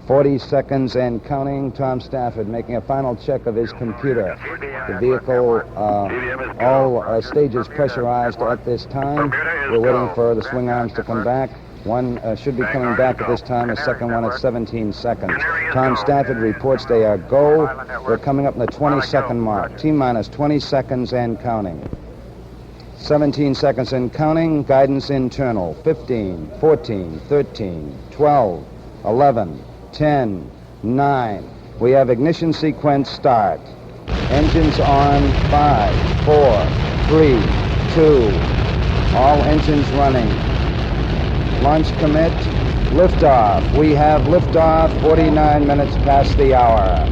40 seconds and counting. Tom Stafford making a final check of his computer. The vehicle, all stages pressurized at this time. We're waiting for the swing arms to come back. One should be coming back at this time, the second one at 17 seconds. Tom Stafford reports they are go. We're coming up in the 20-second mark. T-minus 20 seconds and counting. 17 seconds and counting. Guidance internal. 15, 14, 13, 12, 11, 10, 9. We have ignition sequence start. Engines on. 5, 4, 3, 2. All engines running. Launch commit. Liftoff. We have liftoff 49 minutes past the hour.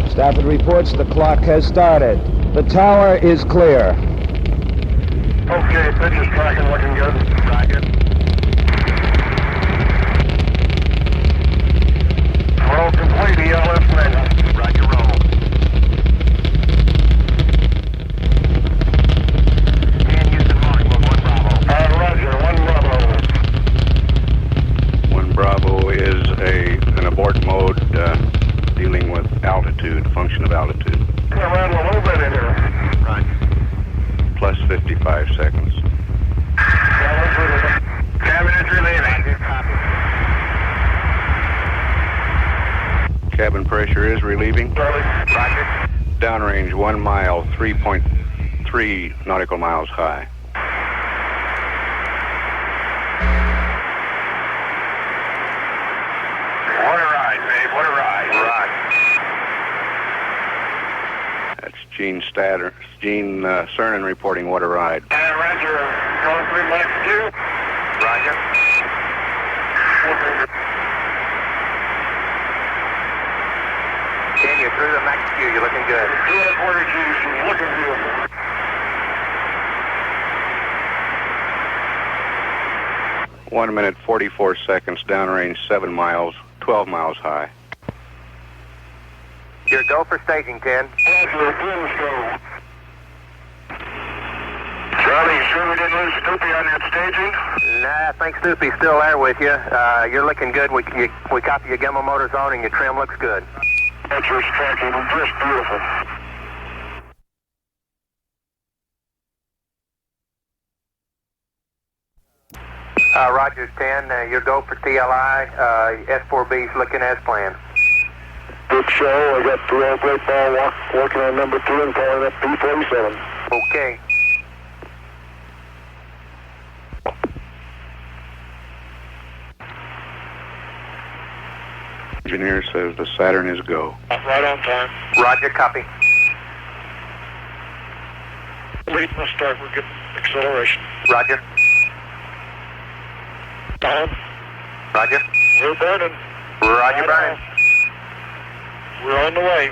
Stafford reports the clock has started. The tower is clear. Okay, pitch is tracking, looking good. Roger. Roll complete, ELF ready. Roger, roll. And Houston Mark, 1 Bravo. Roger, 1 Bravo. 1 Bravo is an abort mode dealing with altitude, function of altitude. Yeah, rattle a little bit in here. Roger. Plus 55 seconds. Cabin is relieving. Cabin pressure is relieving. Roger. Downrange 1 mile, 3.3 nautical miles high. What a ride, babe. What a ride. Roger. That's Gene Cernan reporting what a ride. Roger. Going through Max 2. Roger. Ken, you're through the Max Q. You're looking good. 2.25 G. She's looking beautiful. One minute, 44 seconds, downrange 7 miles, 12 miles high. Your go for staging, Ken. Roger, Tim's go. Charlie, you sure we didn't lose Snoopy on that staging? Nah, I think Snoopy's still there with you. You're looking good. We copy your gimbal motors on and your trim looks good. That's your tracking, just beautiful. Rogers 10, your go for TLI. S4B's looking as planned. Good show. I got the great ball working on number 2 and calling up P47. Okay. Engineer says the Saturn is go. Right on time. Roger, copy. Lead must start. We're getting acceleration. Roger. Don, Roger. we're burning. Roger, Right burning. We're on the way.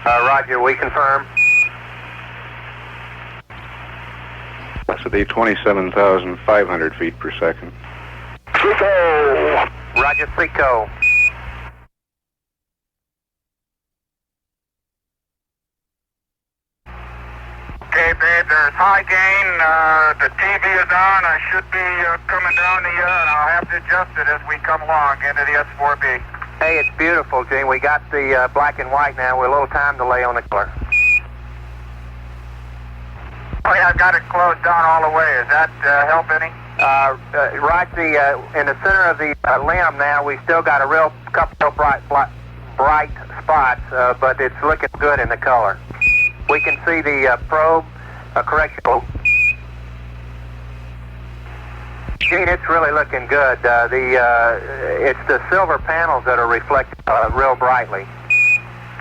Roger, we confirm. That's at the 27,500 feet per second. Chico! Roger, Frico. Okay, babe, there's high gain. The TV is on. I should be coming down to you, and I'll have to adjust it as we come along into the S4B. Hey, it's beautiful, Gene. We got the black and white now with a little time delay on the color. Oh, yeah, I've got it closed down all the way. Does that help any? Right in the center of the limb now, we still got a real couple of bright spots, but it's looking good in the color. We can see the probe, correction. Gene, it's really looking good. It's the silver panels that are reflecting real brightly.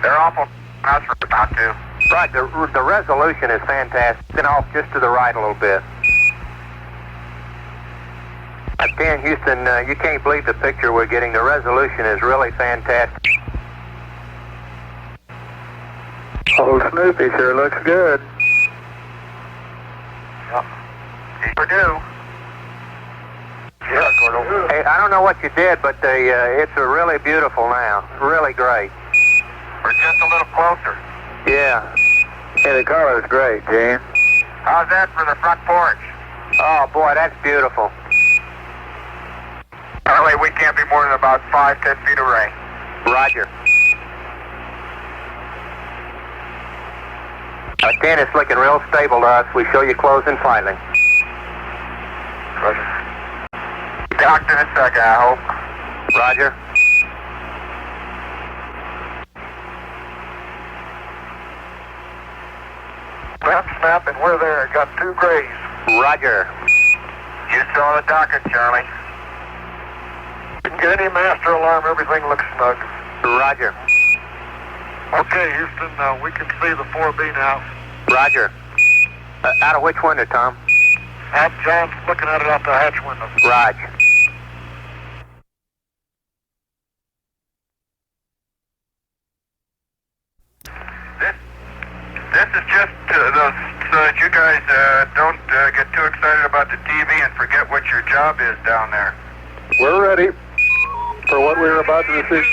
They're awful. That's what we're about to. Right, the resolution is fantastic. And off just to the right a little bit. Again, Houston, you can't believe the picture we're getting. The resolution is really fantastic. Oh, Snoopy sure looks good. Sure do. Yeah, Cordell. Hey, I don't know what you did, but it's a really beautiful now. Really great. We're just a little closer. Yeah. Hey, the color's great, Gene. How's that for the front porch? Oh, boy, that's beautiful. Charlie, Charlie, we can't be more than about 5-10 feet away. Roger. 10, it's looking real stable to us. We show you closing finally. Roger. Docked in a second, I hope. Roger. Snap, snap, and we're there. Got 2 grays. Roger. You saw the docket, Charlie. Didn't get any master alarm. Everything looks snug. Roger. Okay, Houston, we can see the 4B now. Roger. Out of which window, Tom? John's looking at it out the hatch window. Roger. This is just so that you guys don't get too excited about the TV and forget what your job is down there. We're ready for what we're about to receive.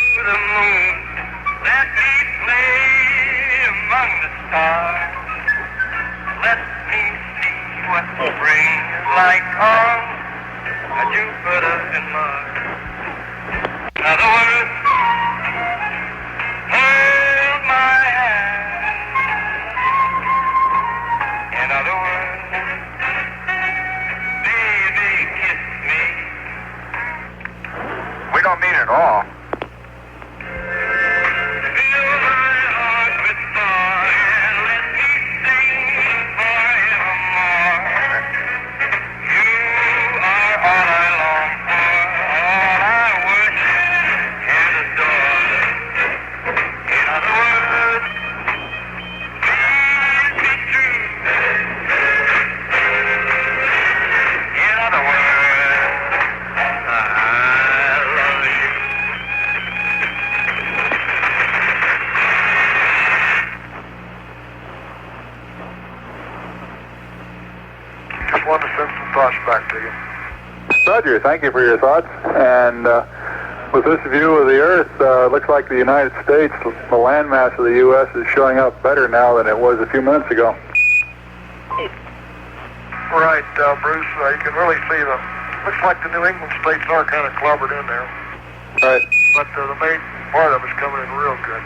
Let me play among the stars. Let me see what spring is like on Jupiter and Mars. In other words, hold my hand. In other words, baby, kiss me. We don't mean it all. Want to send some thoughts back to you. Roger, thank you for your thoughts. And with this view of the Earth, it looks like the United States, the landmass of the U.S. is showing up better now than it was a few minutes ago. Right, Bruce, you can really see looks like the New England states are kind of clobbered in there. Right. But the main part of it's coming in real good.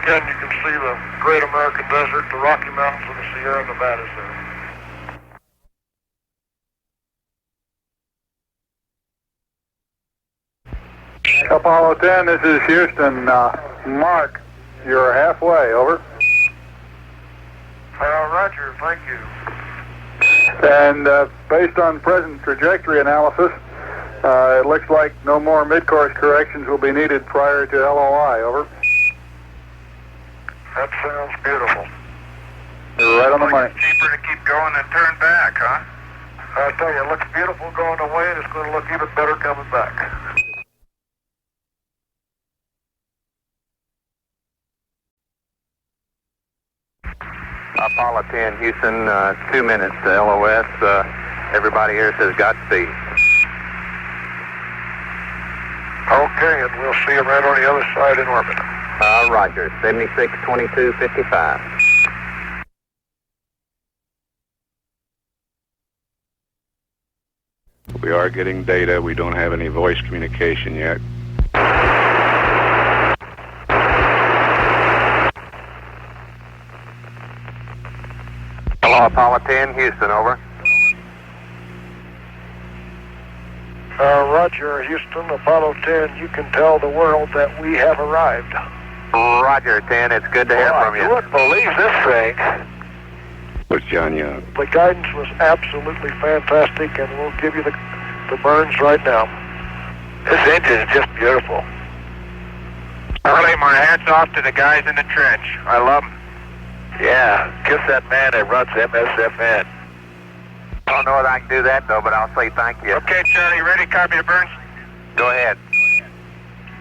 Again, you can see the Great American Desert, the Rocky Mountains, and the Sierra Nevadas there. Apollo 10, this is Houston. Mark, you're halfway, over. Roger, thank you. And based on present trajectory analysis, it looks like no more mid-course corrections will be needed prior to LOI, over. That sounds beautiful. You're right on the money. It's cheaper to keep going than turn back, huh? I tell you, it looks beautiful going away, and it's going to look even better coming back. Apollo 10, Houston, 2 minutes to LOS. Everybody here says Godspeed. Okay, and we'll see you right on the other side in orbit. Roger, 762255. We are getting data. We don't have any voice communication yet. Hello, Apollo 10, Houston, over. Roger, Houston, Apollo 10, you can tell the world that we have arrived. Roger, 10, it's good to hear from you. I wouldn't believe this thing. What's John Young? The guidance was absolutely fantastic, and we'll give you the burns right now. This engine is just beautiful. Early, my hats off to the guys in the trench. I love them. Yeah, kiss that man that runs MSFN. I don't know whether I can do that, though, but I'll say thank you. Okay, Charlie, ready to copy the burns? Go ahead.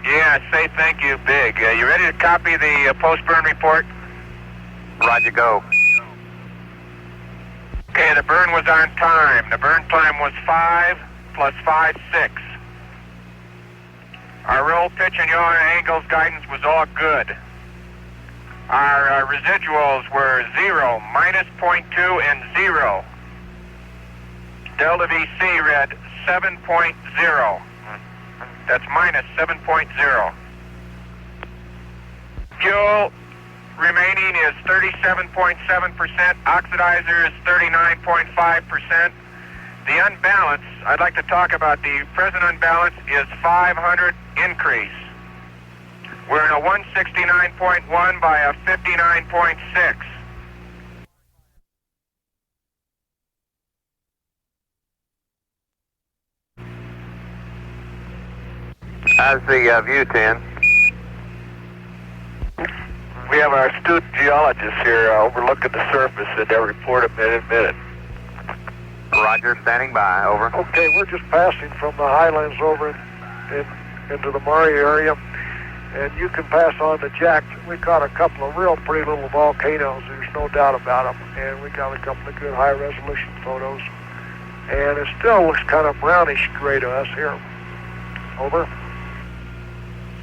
Yeah, say thank you big. You ready to copy the post-burn report? Roger, go. Okay, the burn was on time. The burn time was 5 plus 5, 6. Our roll, pitch, and yaw angles guidance was all good. Our residuals were 0, -0.2, and 0. Delta VC read 7.0. That's minus 7.0. Fuel remaining is 37.7%. Oxidizer is 39.5%. The unbalance, I'd like to talk about the present unbalance, is 500 increase. We're in a 169.1 by a 59.6. How's the view, 10? We have our astute geologists here overlooking the surface, and they'll report a minute. Roger, standing by, over. Okay, we're just passing from the highlands over into the Murray area, and you can pass on to Jack. We caught a couple of real pretty little volcanoes, there's no doubt about them, and we got a couple of good high-resolution photos. And it still looks kind of brownish gray to us here. Over.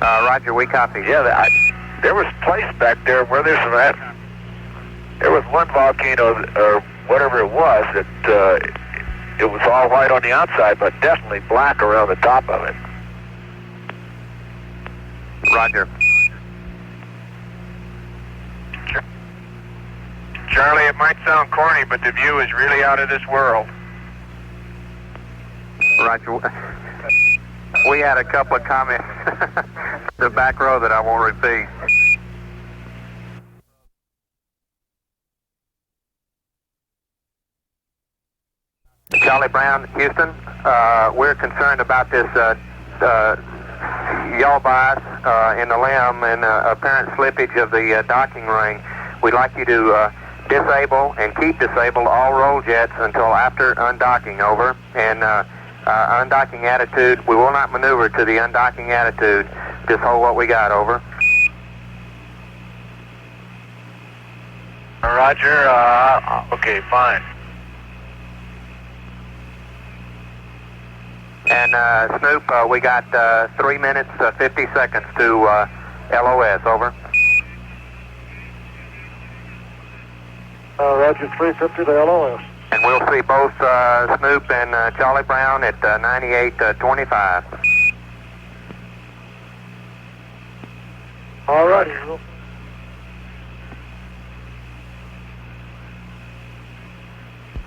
Roger, we copy. Yeah, there was a place back there where there's some there was one volcano, or whatever it was, that it was all white on the outside, but definitely black around the top of it. Roger. Charlie, it might sound corny, but the view is really out of this world. Roger. We had a couple of comments the back row that I won't repeat. Charlie Brown, Houston. We're concerned about this yaw bias in the limb and apparent slippage of the docking ring. We'd like you to disable and keep disabled all roll jets until after undocking, over. And undocking attitude, we will not maneuver to the undocking attitude. Just hold what we got, over. Roger, okay, fine. And Snoop, we got 3 minutes, 50 seconds to LOS, over. Roger, 350 to LOS. And we'll see both Snoop and Charlie Brown at 98.25. All righty.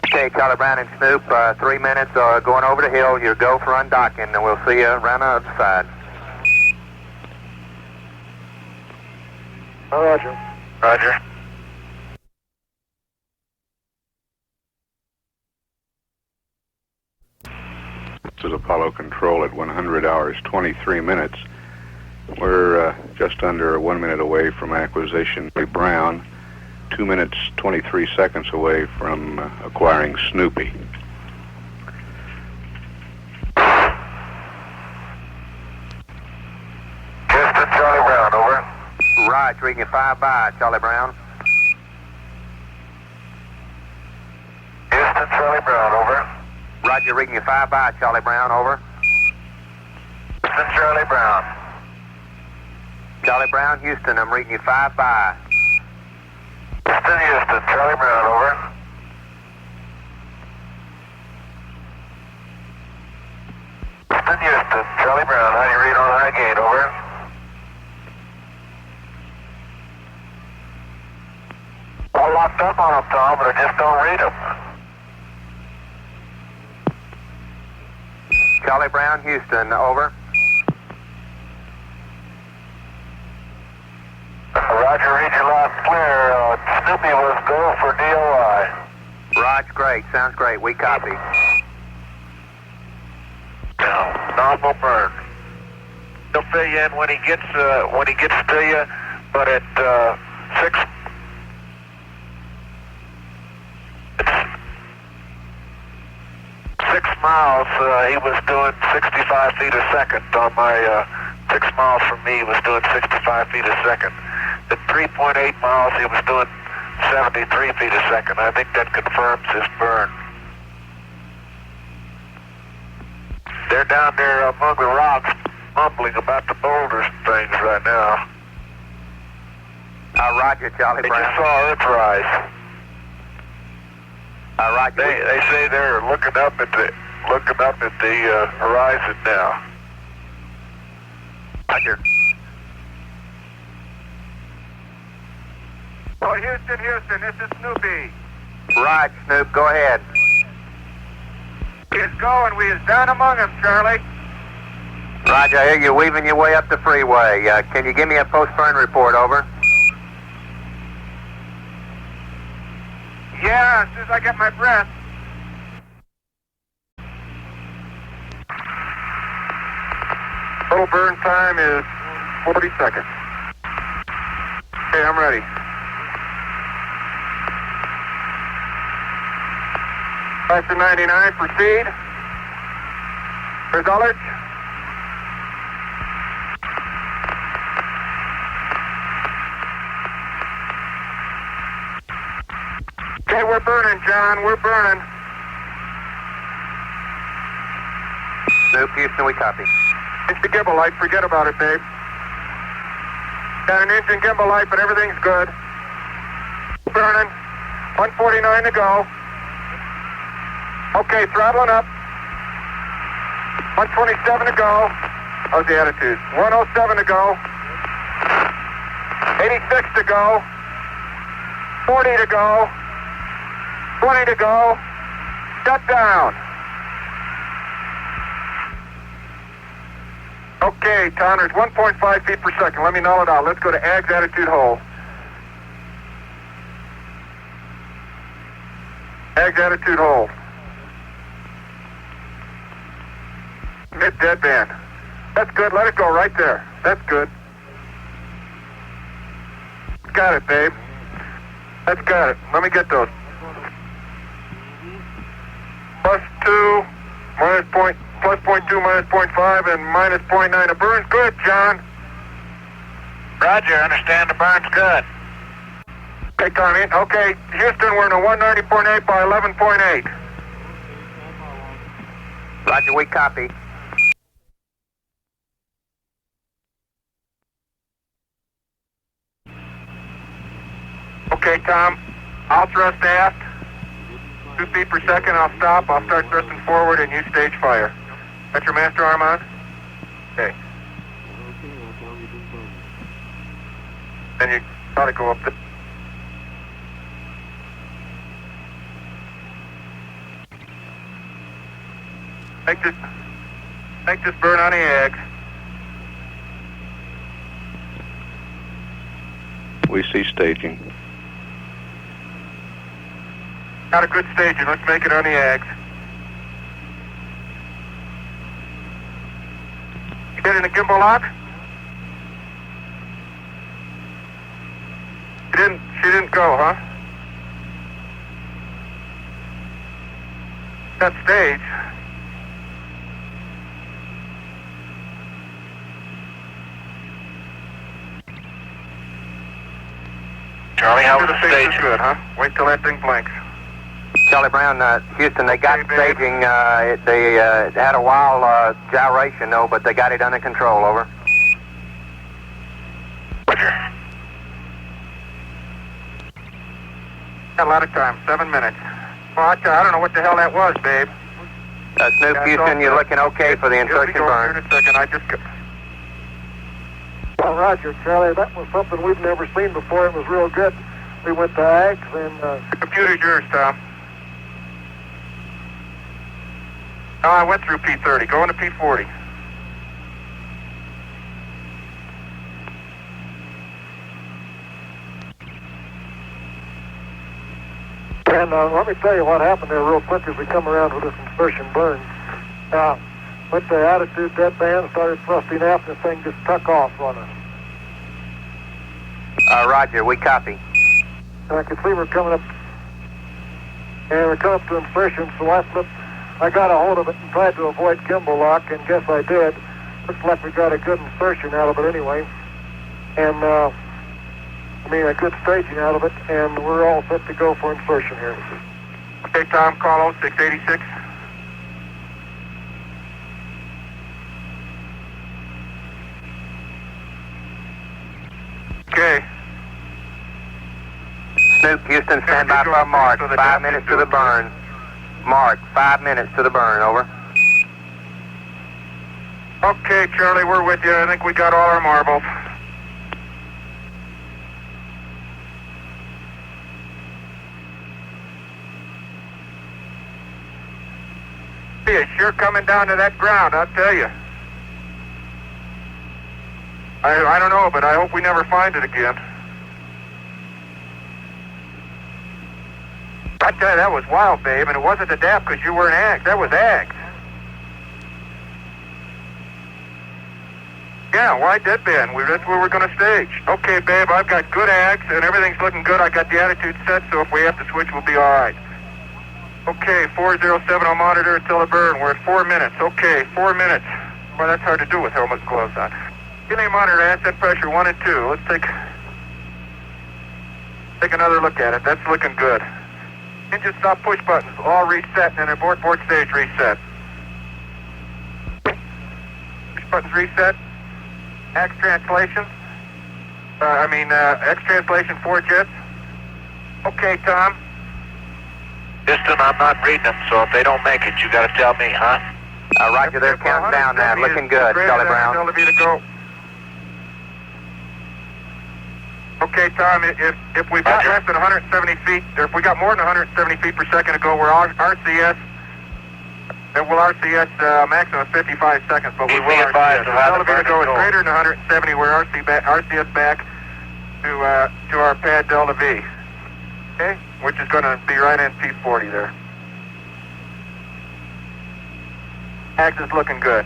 Okay, Charlie Brown and Snoop, 3 minutes going over the hill. You go for undocking, and we'll see you around the other side. Roger. Roger. This is Apollo Control at 100 hours, 23 minutes. We're just under 1 minute away from acquisition of Brown, 2 minutes, 23 seconds away from acquiring Snoopy. Houston, Charlie Brown, over. Right, reading you 5 by, Charlie Brown. Houston, Charlie Brown, over. Roger, reading you 5 by, Charlie Brown, over. Houston, Charlie Brown. Charlie Brown, Houston, I'm reading you 5 by. Houston, Charlie Brown, over. Houston, Charlie Brown, how do you read on high gate, over? All locked up on them, Tom, but I just don't read them. Charlie Brown, Houston, over. Roger, read you loud and clear. Snoopy was go for DOI. Roger, great, sounds great, we copy. Nominal burn. He'll fill you in when he gets to you, but at 6 miles, he was doing 65 feet a second. On my 6 miles from me, he was doing 65 feet a second. At 3.8 miles, he was doing 73 feet a second. I think that confirms his burn. They're down there among the rocks, mumbling about the boulders and things right now. Roger, Charlie Brown. They just saw Earthrise. Roger. They say they're looking up at looking up at the horizon now. Roger. Oh, Houston, this is Snoopy. Right, Snoop, go ahead. It's going. We is down among them, Charlie. Roger, I hear you weaving your way up the freeway. Can you give me a post-burn report, over? Yeah, as soon as I get my breath. Total burn time is 40 seconds. Okay, I'm ready. Back to 99, proceed. Results. Okay, we're burning, John, we're burning. Snoop, Houston, we copy. It's the gimbal light, forget about it, babe. Got an engine gimbal light, but everything's good. Burning. 149 to go. Okay, throttling up. 127 to go. How's the attitude? 107 to go. 86 to go. 40 to go. 20 to go. Shut down. Okay, Connors, 1.5 feet per second. Let me null it out. Let's go to AGS attitude hold. AGS attitude hold. Mid deadband. That's good. Let it go right there. That's good. Got it, babe. That's got it. Let me get those. +2, plus 0.2, minus 0.5, and minus 0.9. The burn's good, John. Roger, understand the burn's good. Okay, Connie. Okay, Houston, we're in a 190.8 by 11.8. Roger, we copy. Okay, Tom, I'll thrust aft. 2 feet per second, I'll stop. I'll start thrusting forward and you stage fire. Got your master arm on? Okay. Then you gotta go up the... Make this burn on the eggs. We see staging. Got a good staging. Let's make it on the eggs. You did it in the gimbal lock? She didn't go, huh? That stage. Charlie, how was the stage? Good, huh? Wait till that thing blinks. Charlie Brown, Houston, they got Okay, staging. They had a wild gyration, though, but they got it under control, over. Roger. Got a lot of time, 7 minutes. Well, I don't know what the hell that was, babe. Snoop, Yeah, Houston, you're looking okay for the insertion burn. In a second. I just... Well, Roger, Charlie, that was something we've never seen before. It was real good. We went to AGS and... The computer's yours, Tom. No, I went through P30. Go into P40. And let me tell you what happened there real quick as we come around with this insertion burn. Went to attitude deadband, started thrusting aft, and the thing just took off on us. Roger, we copy. And I could see we're coming up, and we're coming up to insertion, so I got a hold of it and tried to avoid gimbal lock, and guess I did. Looks like we got a good insertion out of it anyway. And, a good staging out of it, and we're all set to go for insertion here. Okay, Tom, call 0686. Okay. Snoop, Houston, stand by for a mark. 5 minutes to the burn. Mark, 5 minutes to the burn, over. Okay, Charlie, we're with you. I think we got all our marbles. It's sure coming down to that ground, I'll tell you. I don't know, but I hope we never find it again. I tell you, that was wild, babe, and it wasn't the dap because you weren't ags. That was ags. Yeah, wide deadband. That's where we're going to stage. Okay, babe, I've got good ags, and everything's looking good. I got the attitude set, so if we have to switch, we'll be all right. Okay, 407 on monitor until the burn. We're at 4 minutes. Okay, 4 minutes. Well, that's hard to do with helmet and gloves on. Give me a monitor, ascent pressure 1 and 2. Let's take another look at it. That's looking good. Engine stop push buttons, all reset, and abort stage reset. Push buttons reset. X translation. X translation 4 jets. Okay, Tom. Piston, I'm not reading them, so if they don't make it, you got to tell me, huh? Roger, they're counting down now. Looking good, Charlie Brown. To go. Okay, Tom, if we've got less than 170 feet, or if we got more than 170 feet per second to go, we're RCS. And we'll RCS maximum of 55 seconds, but we will RCS. Elevator go is greater than 170, we're RCS back to our pad Delta V. Okay? Which is going to be right in P40 there. Axe is looking good.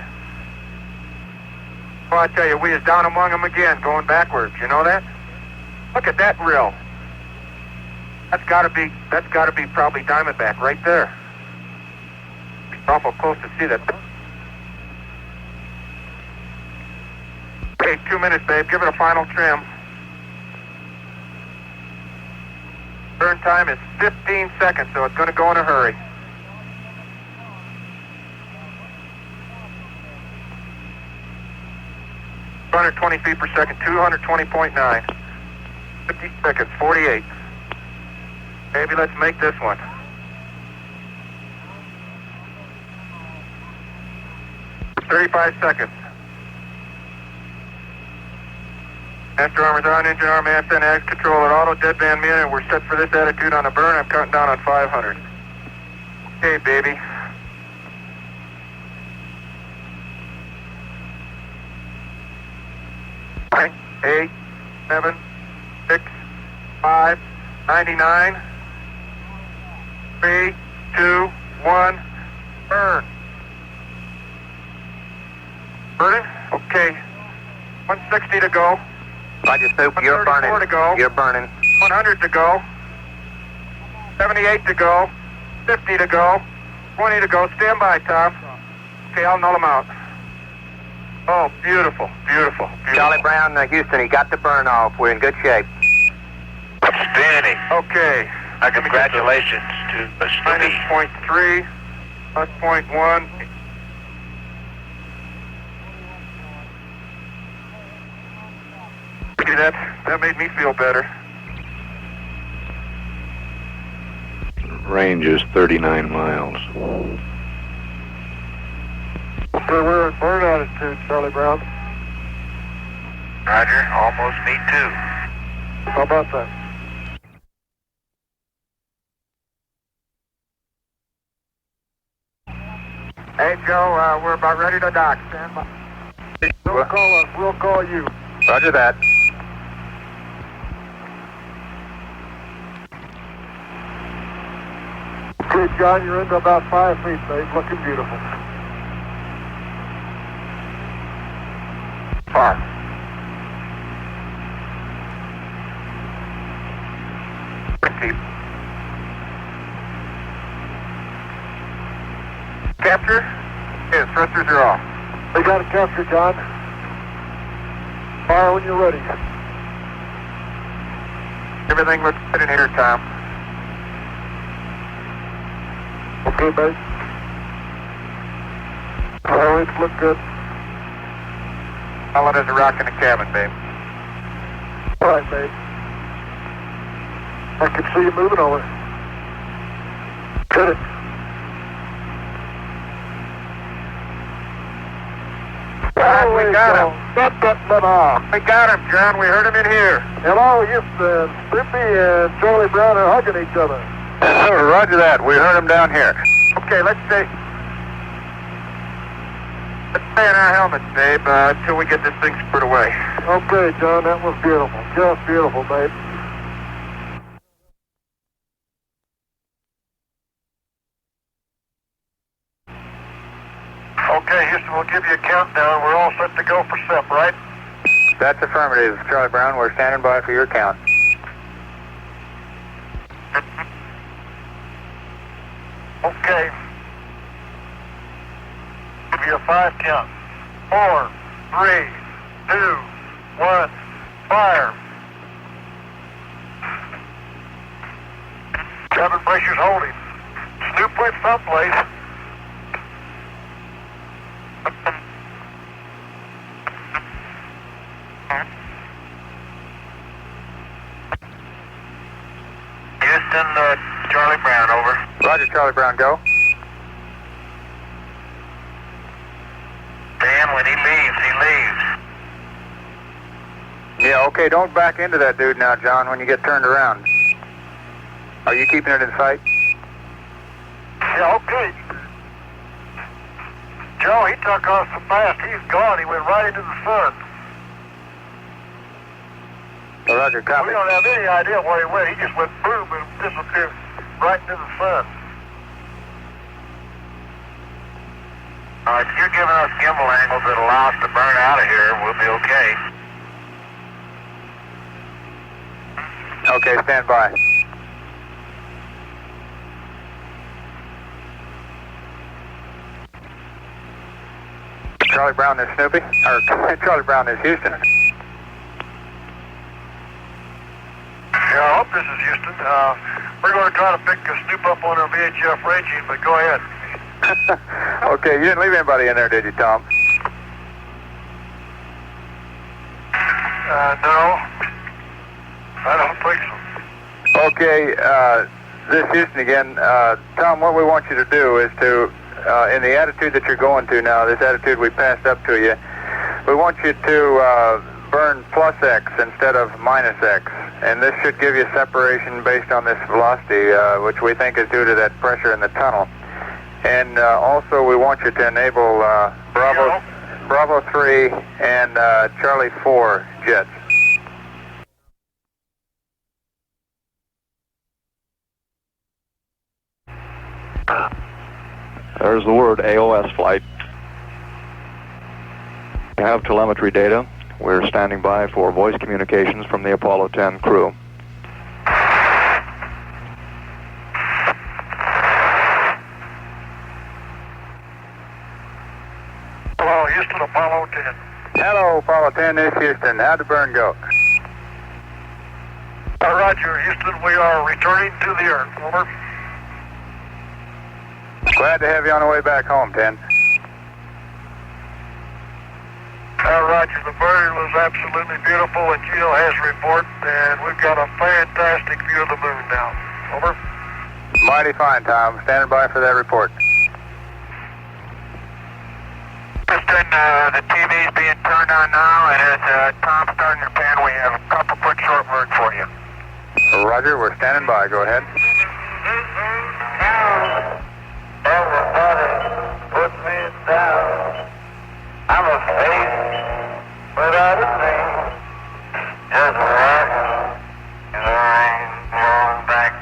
Well, I tell you, we is down among them again, going backwards. You know that? Look at that rill. That's got to be probably Diamondback right there. Awful close to see that. Okay, 2 minutes, babe. Give it a final trim. Burn time is 15 seconds, so it's going to go in a hurry. 220 feet per second, 220.9. 50 seconds, 48. Maybe let's make this one. $35 seconds. Master armor's on, engine arm, ascent, axe control at auto, deadband me in, and we're set for this attitude on the burn. I'm counting down on 500. Okay, baby. Nine, 8, 7, 6, 5, 99, 3, 2, 1, burn. Burning? Okay. 160 to go. Roger, Soup, you're burning. 134 to go. You're burning. 100 to go. 78 to go. 50 to go. 20 to go. Stand by, Tom. Okay, I'll null them out. Oh, beautiful, beautiful, beautiful. Charlie Brown, Houston, he got the burn off. We're in good shape. Outstanding. Okay. Congratulations to Minus Stevie. 0.3, plus 0.1. That made me feel better. Range is 39 miles. Okay, we're in burn attitude, Charlie Brown. Roger, almost me too. How about that? Hey, Joe, we're about ready to dock. Stand by. Don't call us, we'll call you. Roger that. Okay, John, you're into about 5 feet, babe. Looking beautiful. Far. Keep. Capture? Yeah, thrusters are off. They got it captured, John. Fire when you're ready. Everything looks good in here, Tom. Okay, babe. Oh, it's look good. Solid as a rock in the cabin, babe. All right, babe. I can see you moving over. Hit it. We got him. We got him, John. We heard him in here. Hello, Houston. Snoopy and Charlie Brown are hugging each other. Roger that. We heard him down here. Okay, let's stay in our helmets, Dave, until we get this thing spread away. Okay, John, that was beautiful. Just beautiful, babe. Okay, Houston, we'll give you a countdown. We're all set to go for SEP, right? That's affirmative, Charlie Brown. We're standing by for your count. Okay. Give you a 5 count. 4, 3, 2, 1, fire. Cabin pressure's holding. Snoop went someplace. Houston, Charlie Brown, over. Roger, Charlie Brown, go. Dan, when he leaves, he leaves. Yeah, okay, don't back into that dude now, John, when you get turned around. Are you keeping it in sight? Yeah, okay. Joe, he took off so fast, he's gone. He went right into the sun. Roger, copy. We don't have any idea where he went. He just went boom and disappeared right into the sun. If you're giving us gimbal angles that allow us to burn out of here, we'll be okay. Okay, stand by. Charlie Brown, this Snoopy? Or Charlie Brown, this Houston? Yeah, I hope this is Houston. We're going to try to pick a Snoop up on our VHF ranging, but go ahead. Okay, you didn't leave anybody in there, did you, Tom? No. I don't think so. Okay, this Houston again. Tom, what we want you to do is to, in the attitude that you're going to now, this attitude we passed up to you, we want you to burn plus X instead of minus X. And this should give you separation based on this velocity, which we think is due to that pressure in the tunnel. And also we want you to enable Bravo 3 and Charlie 4 jets. There's the word AOS flight. We have telemetry data. We're standing by for voice communications from the Apollo 10 crew. Hello, Houston, Apollo 10. Hello, Apollo 10, this is Houston. How'd the burn go? Roger, Houston, we are returning to the Earth. Over. Glad to have you on the way back home, 10. Roger, the burn was absolutely beautiful, and Geo has a report, and we've got a fantastic view of the moon now. Over. Mighty fine, Tom. Standing by for that report. Houston, the TV's being turned on now, and as Tom's starting to pan, we have a couple quick short words for you. Roger, we're standing by. Go ahead. Everybody put me down. I'm a face without a name. Just rocking, and I ain't going back.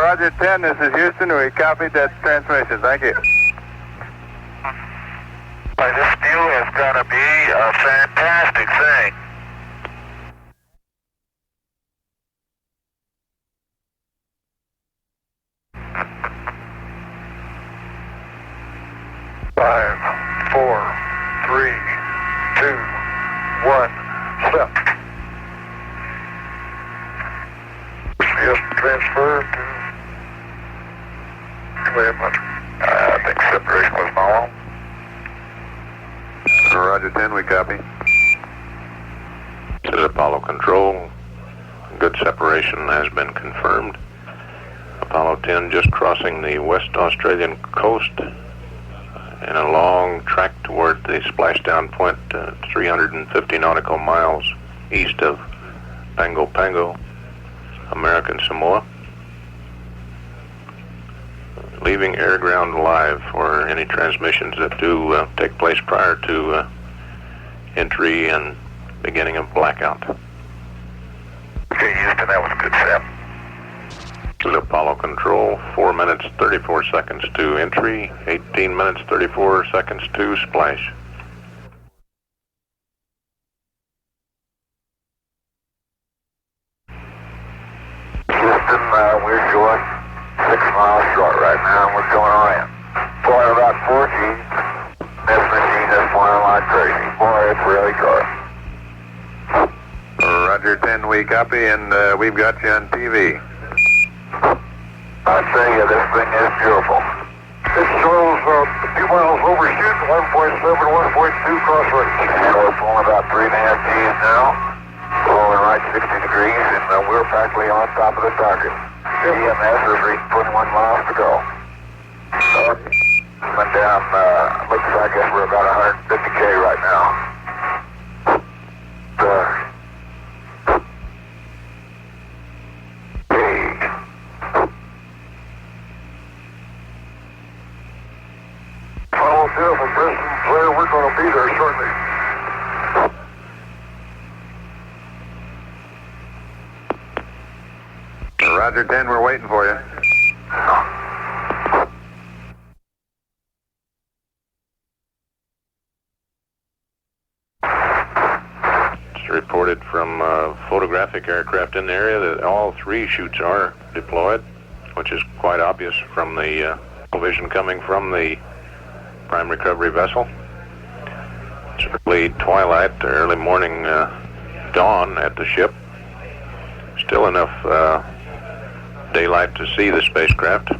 Roger 10, this is Houston. We copied that transmission. Thank you. This view is going to be a fantastic thing. Five, 4, 3, 2, 1, step. Just transfer to command. I think separation was normal. Roger 10, we copy. This is Apollo Control. Good separation has been confirmed. Apollo 10 just crossing the West Australian coast in a long track toward the splashdown point 350 nautical miles east of Pago Pago, American Samoa. Leaving air-ground live for any transmissions that do take place prior to entry and beginning of blackout. Okay, Houston, that was a good step. Apollo Control, 4 minutes 34 seconds to entry, 18 minutes 34 seconds to splash. Houston, we're short, 6 miles short right now, and we're going around. Flying about 4 G. This machine is flying like crazy. Boy, it's really short. Roger 10, we copy, and we've got you on TV. I tell you, this thing is beautiful. It shows a few miles overshoot, 1.7, 1.2 cross rate. And we're pulling about 3.5 Gs now, rolling right 60 degrees, and we're practically on top of the target. EMS has reached 21 miles to go. Went down, looks like I guess we're about 150K right now. We're going to be there shortly. Roger 10, we're waiting for you. It's reported from photographic aircraft in the area that all 3 chutes are deployed, which is quite obvious from the vision coming from the prime recovery vessel. It's early twilight, early morning dawn at the ship. Still enough daylight to see the spacecraft. This is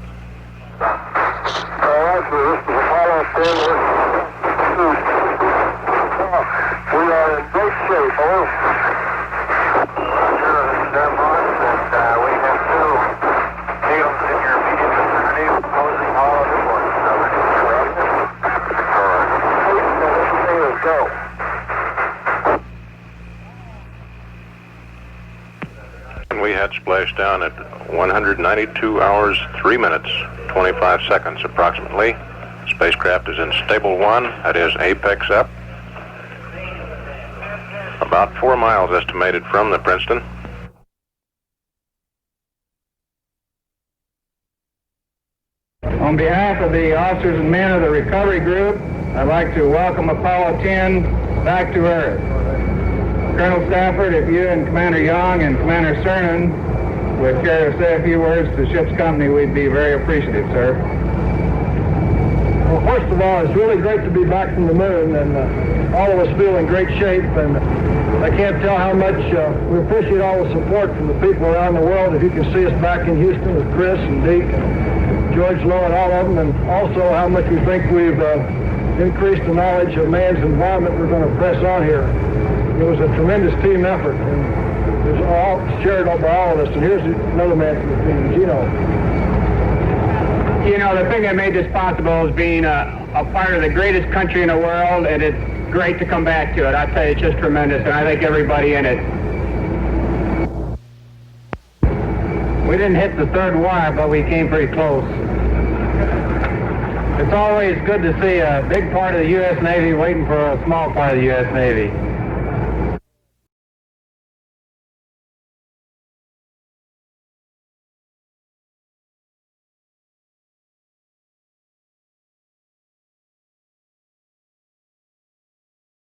Apollo 10. We are in great shape, Roger, stand by, and we have 2 needles in your immediate vicinity closing all of this one. Go. We had splashdown at 192 hours, 3 minutes, 25 seconds approximately. Spacecraft is in stable 1, that is apex up. About 4 miles estimated from the Princeton. On behalf of the officers and men of the recovery group, I'd like to welcome Apollo 10 back to Earth. Colonel Stafford, if you and Commander Young and Commander Cernan would care to say a few words to the ship's company, we'd be very appreciative, sir. Well, first of all, it's really great to be back from the moon, and all of us feel in great shape, and I can't tell how much we appreciate all the support from the people around the world. If you can see us back in Houston with Chris and Deke and George Lowe and all of them, and also how much we think we've increased the knowledge of man's environment we're going to press on here. It was a tremendous team effort, and it was all shared by all of us. And here's another man from the team, Gino. You know, the thing that made this possible is being a part of the greatest country in the world, and it's great to come back to it. I tell you, it's just tremendous, and I thank everybody in it. We didn't hit the 3rd wire, but we came pretty close. It's always good to see a big part of the U.S. Navy waiting for a small part of the U.S. Navy.